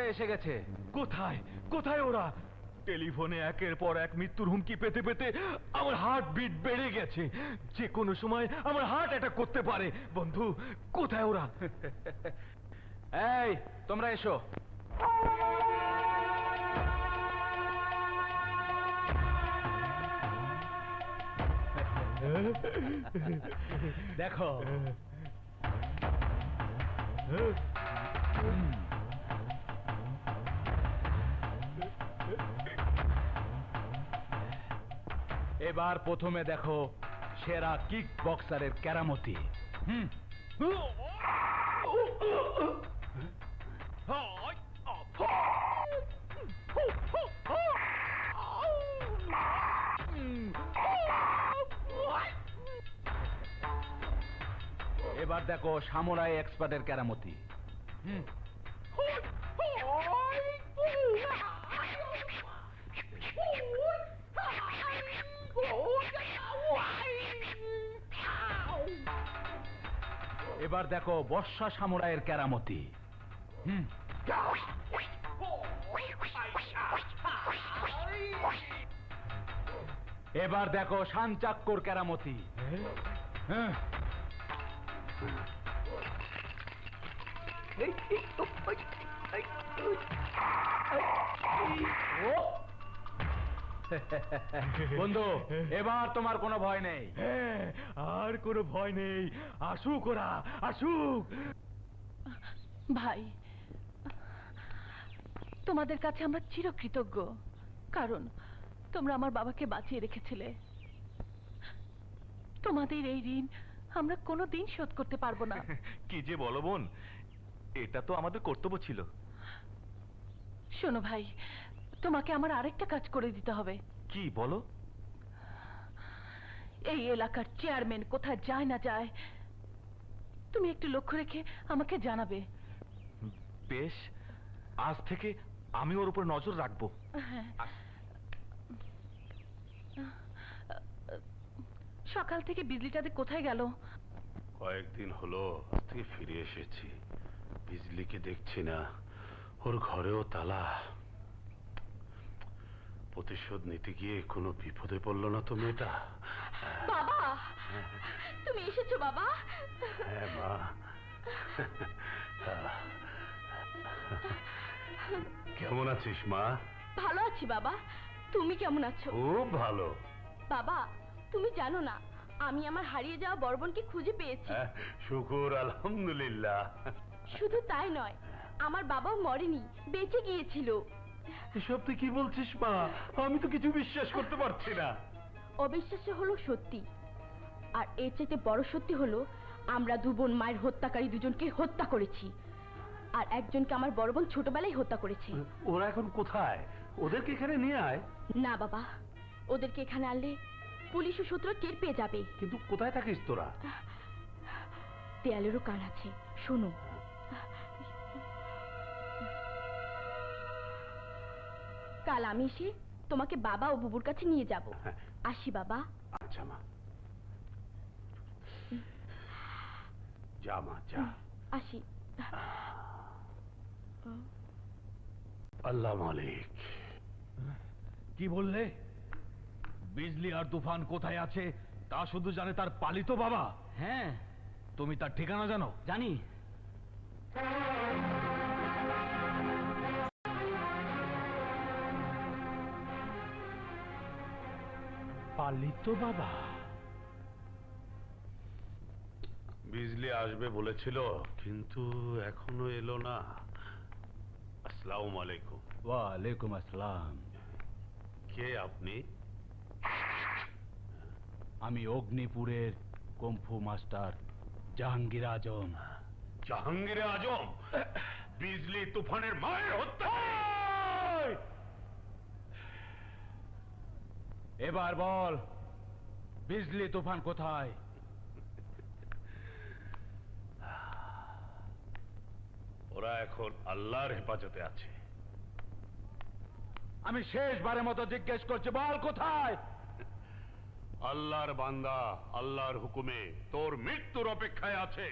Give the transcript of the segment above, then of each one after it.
বক্সারে এসে গেছে। কোথায় কোথায় ওরা? টেলিফোনে একের পর এক মৃত্যুর হুমকি পেতে পেতে আমার হার্ট বিট বেড়ে গেছে। যে কোনো সময় আমার হার্ট অ্যাটাক করতে পারে। বন্ধু, কোথায় ওরা? এই তোমরা এসো। দেখো এবার প্রথমে দেখো সেরা কিক বক্সারের কেরামতি। এবার দেখো সামুরাই এক্সপার্টের কেরামতি। এবার দেখো বর্ষা সামুরাইয়ের কেরামতি। এবার দেখো শানচাক্কর কেরামতি। বন্ধু, এবার তোমার কোনো ভয় নেই। আর কোনো ভয় নেই। আসুক ওরা, আসুক। ভাই, তোমাদের কাছে আমরা চিরকৃতজ্ঞ, কারণ তোমরা আমার বাবাকে বাঁচিয়ে রেখেছিলে। তোমাদের এই ঋণ আমরা কোনোদিন শোধ করতে পারবো না। কি যে বলো বোন, এটা তো আমাদের কর্তব্য ছিল। শোনো ভাই, তোমাকে আমার আরেকটা কাজ করে দিতে হবে। কি বলো? এই এলাকার চেয়ারম্যান কোথায় যায় না যায় তুমি একটু লক্ষ্য রেখে আমাকে জানাবে। বেশ, আজ থেকে আমি ওর উপর নজর রাখবো। হ্যাঁ। সকাল থেকে বিজলিটাতে কোথায় গেল? কয়েকদিন হলো আজ থেকে ফিরে এসেছি, বিজলিকে দেখছি না, ওর ঘরেও তালা। প্রতিশোধ নিতে গিয়ে কোনো বিপদে পড়লো না তো মেয়েটা? বাবা, তুমি এসেছো বাবা? হ্যাঁ মা। কেমন আছিস মা? ভালো আছি বাবা, তুমি কেমন আছো? খুব ভালো। বাবা, তুমি জানো না আমি আমার হারিয়ে যাওয়া বড় বোনকে খুঁজে পেয়েছি। শুকুর আলহামদুলিল্লাহ। শুধু তাই নয়, আমার বাবাও মরেনি, বেঁচে গিয়েছিল। এসব তুই কি বলছিস মা? আমি তো কিছু বিশ্বাস করতে পারছি না। অবিশ্বাস্য হলো সত্যি, আর এর চাইতে বড় সত্যি হলো আমরা দু বোন মায়ের হত্যাকারী দুজনকে হত্যা করেছি, আর একজনকে আমার বড় বোন ছোটবেলায় হত্যা করেছে। ওরা এখন কোথায়? ওদেরকে এখানে নিয়ে আয়। না বাবা, ওদেরকে এখানে আনলে পুলিশ ও সূত্র টের পেয়ে যাবে। কিন্তু কোথায় থাকিস তোরা? দেয়ালেরও কান আছে, শোনো। কাল আমি এসে তোমাকে বাবা ও বুবুর কাছে নিয়ে যাব। আসি বাবা। আচ্ছা মা, যা মা যা। আসি। আল্লাহ মালিক। কি বললে? বিজলি আর তুফান কোথায় আছে তা শুধু জানে তার পালিত বাবা? হ্যাঁ তুমি তার ঠিকানা জানো? জানি। পালিত বাবা? বিজলি আসবে বলেছিল, কিন্তু এখনো এলো না। আসসালামু আলাইকুম। ওয়ালাইকুম আসসালাম। কে আপনি? আমি অগ্নিপুরের কুম্ফু মাস্টার জাহাঙ্গীর আজম। জাহাঙ্গীর আজম? বিজলি তুফানের মায়ের হত্যা? এবার বল, বিজলি তুফান কোথায়? ওরা এখন আল্লাহর হেফাজতে আছে। আমি শেষবারের মতো জিজ্ঞেস করছি, বল কোথায়? আল্লাহর বান্দা আল্লাহর হুকুমে তোর মৃত্যুর অপেক্ষায় আছে।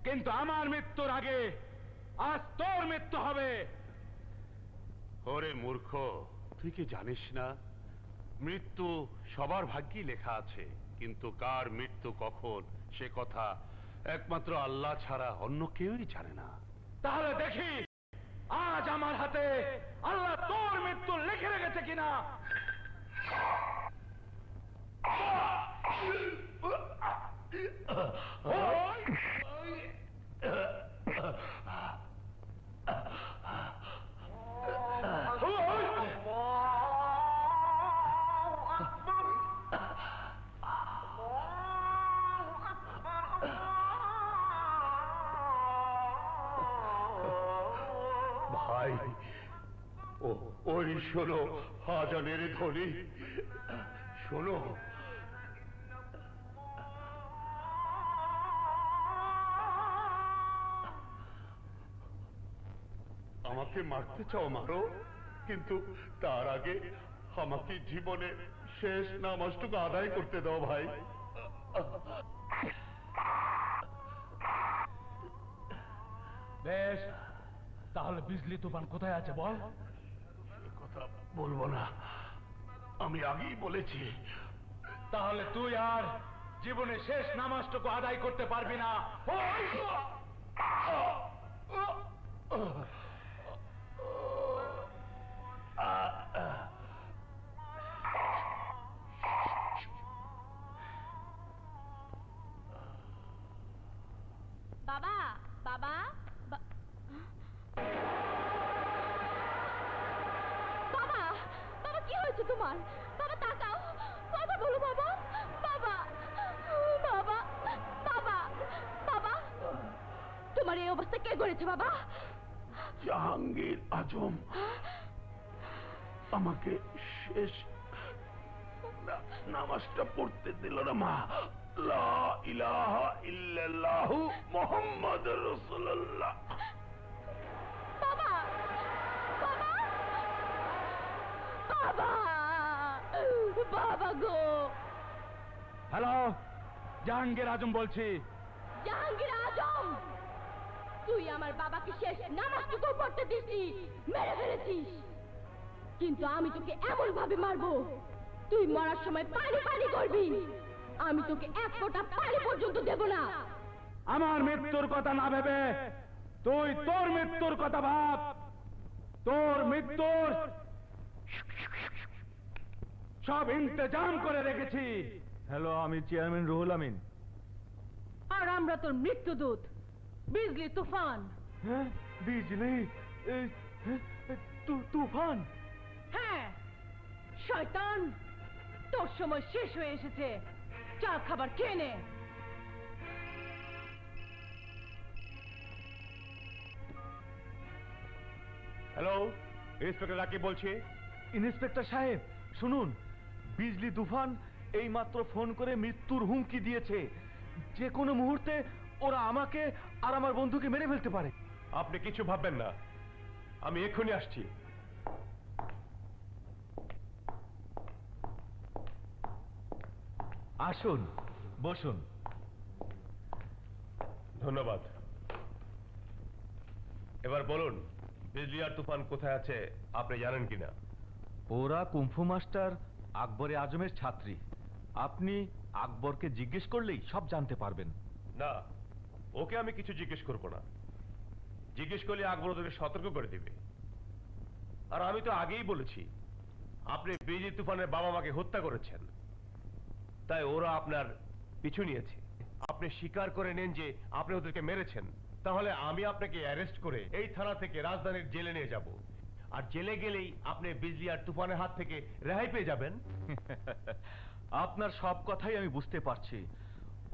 কিন্তু আমার মৃত্যুর আগে আজ তোর মৃত্যু হবে। ওরে মূর্খ, তুই কি জানিস না মৃত্যু সবার ভাগ্যে লেখা আছে, কিন্তু কার মৃত্যু কখন সে কথা একমাত্র আল্লাহ ছাড়া অন্য কেউই জানে না। তাহলে দেখি আজ আমার হাতে আল্লাহ তোর মৃত্যু লিখে রেখেছে কিনা। ভাই, ওই শোনো আজানের ধ্বনি, শোনো। আমাকে মারতে চাও মারো, কিন্তু তার আগে আমাকে জীবনে শেষ নামাজটুকু আদায় করতে দাও ভাই। বেশ, তাহলে বিজলি তুফান কোথায় আছে বল। এ কথা বলবো না, আমি আগেই বলেছি। তাহলে তুই আর জীবনে শেষ নামাজটুকু আদায় করতে পারবি না। বাবা, বাবা, বাবা, বাবা কি হয়েছে তোমার? বাবা তাকাও, কথা বলো বাবা, বাবা, বাবা, বাবা, বাবা, তোমার এই অবস্থা কে করেছে বাবা? জাহাঙ্গীর আজম আমাকে শেষ নামাজটা পড়তে দিল না মা। লা ইলাহা ইল্লাল্লাহু মুহাম্মাদুর রাসূলুল্লাহ। বাবা, বাবা, বাবা, বাবা গো। হ্যালো, জাহাঙ্গীর আজম বলছি। জাহাঙ্গীর আজম, তুই আমার বাবাকে শেষ নামাজটুকু পড়তে দিসনি, মেরে ফেলেছিস। কিন্তু আমি তোকে এমন ভাবে মারবো, তুই মরার সময় পানি পানি করবি। আমি তোকে এক ফোঁটা পানি পর্যন্ত দেব না। আমার মৃত্যুর কথা না ভেবে তুই তোর মৃত্যুর কথা ভাব। তোর মৃত্যুর সব ইন্তজাম করে রেখেছি। হ্যালো, আমি চেয়ারম্যান রুহুল আমিন। আর আমরা তোর মৃত্যুদূত বিজলি তুফান। হ্যাঁ, বিজলি তুফান। হ্যাঁ শয়তান, তোর সময় শেষ হয়ে এসেছে। চা খাবার খেয়ে নে। হ্যালো, ইন্সপেক্টর রাকিব বলছি। ইন্সপেক্টর সাহেব শুনুন, বিজলি তুফান এই মাত্র ফোন করে মৃত্যুর হুমকি দিয়েছে। যে কোনো মুহূর্তে ওরা আমাকে আর আমার বন্ধুকে মেরে ফেলতে পারে। আপনি কিছু ভাববেন না, আমি এক্ষুনি আসছি। আসুন, বসুন। ধন্যবাদ। এবার বলুন, বিজলি আর তুফান কোথায় আছে আপনি জানেন কিনা? ওরা কুম্ফু মাস্টার আকবরে আজমের ছাত্রী। আপনি আকবরকে জিজ্ঞেস করলেই সব জানতে পারবেন। না, ওকে আমি কিছু জিজ্ঞেস করব না। জিজ্ঞেস করলে আকবর ওদেরকে সতর্ক করে দেবে। আর আমি তো আগেই বলেছি, আপনি বিজলি তুফানের বাবা মাকে হত্যা করেছেন, তাই ওরা আপনার পিছু নিয়েছে। আপনি স্বীকার করে নেন যে আপনি ওদেরকে মেরেছেন, তাহলে আমি আপনাকে অ্যারেস্ট করে এই থানা থেকে রাজধানীর জেলে নিয়ে যাব। আর জেলে গেলেই আপনি বিজলি আর তুফানের হাত থেকে রেহাই পেয়ে যাবেন। আপনার সব কথাই আমি বুঝতে পারছি।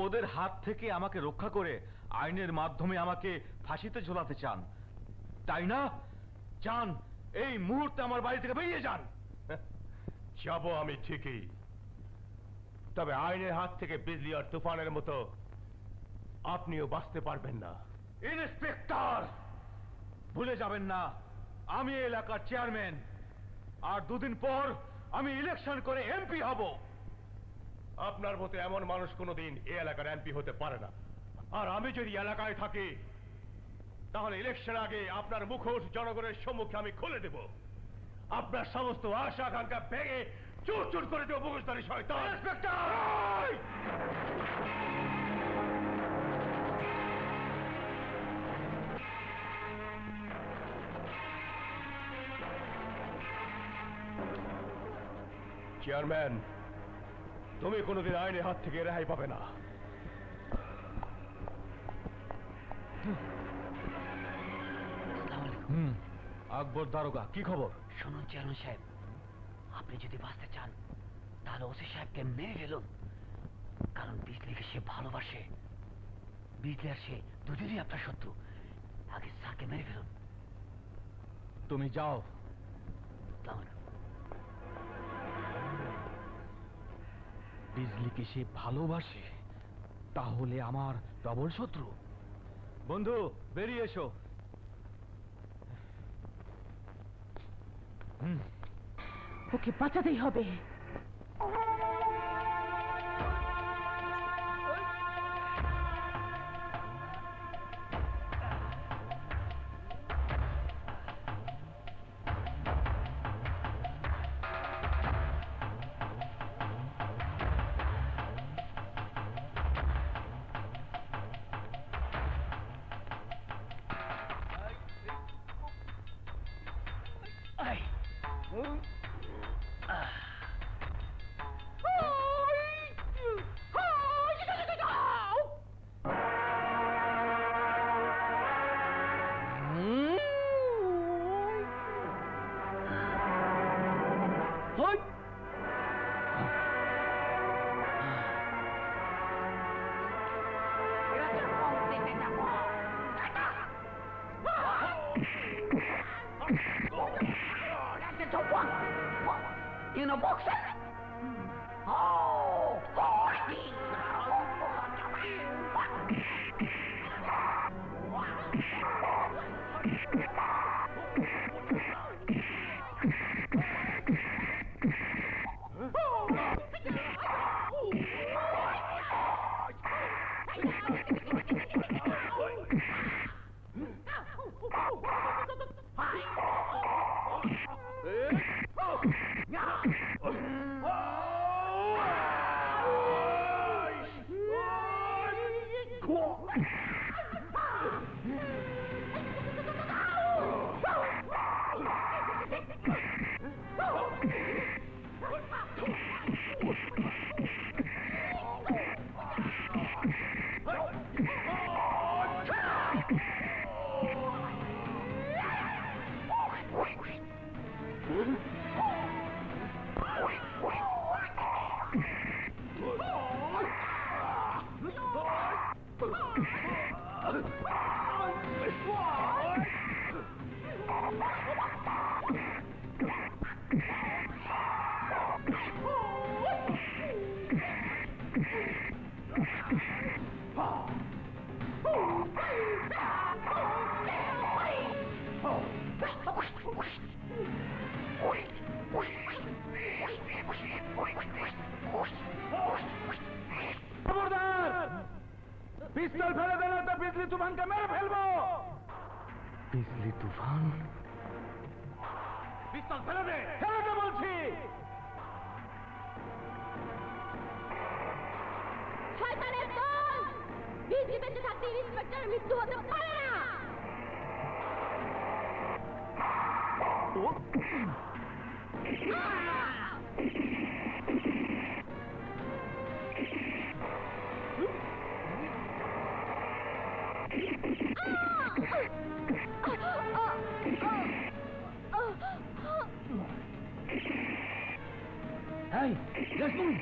ওদের হাত থেকে আমাকে রক্ষা করে আইনের মাধ্যমে আমাকে ফাঁসিতে ঝোলাতে চান, তাই না? যান, এই মুহূর্তে আমার বাড়ি থেকে বেরিয়ে যান। যাব আমি ঠিকই, তবে আইনের হাত থেকে বিজলি আর তুফানের মতো আপনিও বাঁচতে পারবেন না। ইন্সপেক্টর, ভুলে যাবেন না আমি এই এলাকার চেয়ারম্যান, আর দুদিন পর আমি ইলেকশন করে এমপি হব। আপনার মতো এমন মানুষ কোনোদিন এই এলাকার এমপি হতে পারে না। আর আমি যদি এলাকায় থাকি, তাহলে ইলেকশন আগে আপনার মুখোশ জনগণের সম্মুখে আমি খুলে দেব। আপনার সমস্ত আশা আকাঙ্ক্ষা ভেঙে চুর চুর করে দেব মুখোশধারী শয়তান। চেয়ারম্যান, তুমি কোনোদিন আইনের হাত থেকে রেহাই পাবে না। আকবর দারোগা, কি খবর? শুনুন চেয়ারম্যান সাহেব, আপনি যদি বাঁচতে চান তাহলে ওসি সাহেবকে মেরে ফেলুন, কারণ বিজলিকে সে ভালোবাসে। বিজলি আর সে দুজনই আপনার শত্রু। আগে স্যারকে মেরে ফেলুন। তুমি যাও। আসসালামু আলাইকুম। বিজলিকে সে ভালোবাসে, তাহলে আমার ডবল শত্রু। বন্ধু, বেরিয়ে এসো। ওকে বাঁচাতেই হবে। You know boxing? Oh, boy! পিস্তল ফেলে দেন, তো বিজলি তুফানকে মেরে ফেলবো। বিজলি তুফান? পিস্তল ফেলে দে, ফেলে দে বলছি। শয়তানের দল! বিজলি বেঁচে থাকতে ইন্সপেক্টরের মৃত্যু হতে পারে না। Hey, let's move!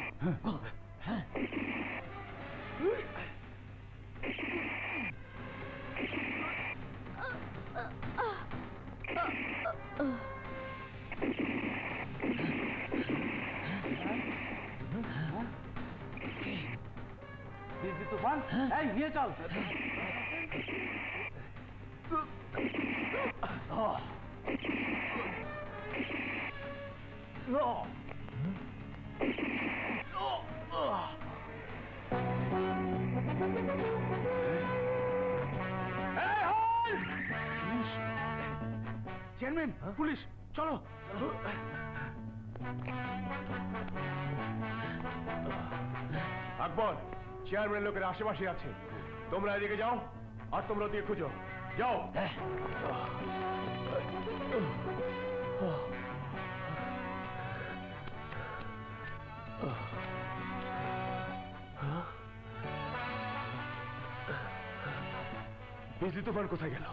বিজলি তুফান, এই নিয়ে চল। Hey, hold! চেয়ারম্যান পুলিশ চলো। আকবর, চেয়ারম্যান লোকের আশেপাশে আছে, তোমরা এদিকে যাও আর তোমরা ওদিকে খুঁজো, যাও। বিজলি তুফান কোথায় গেল?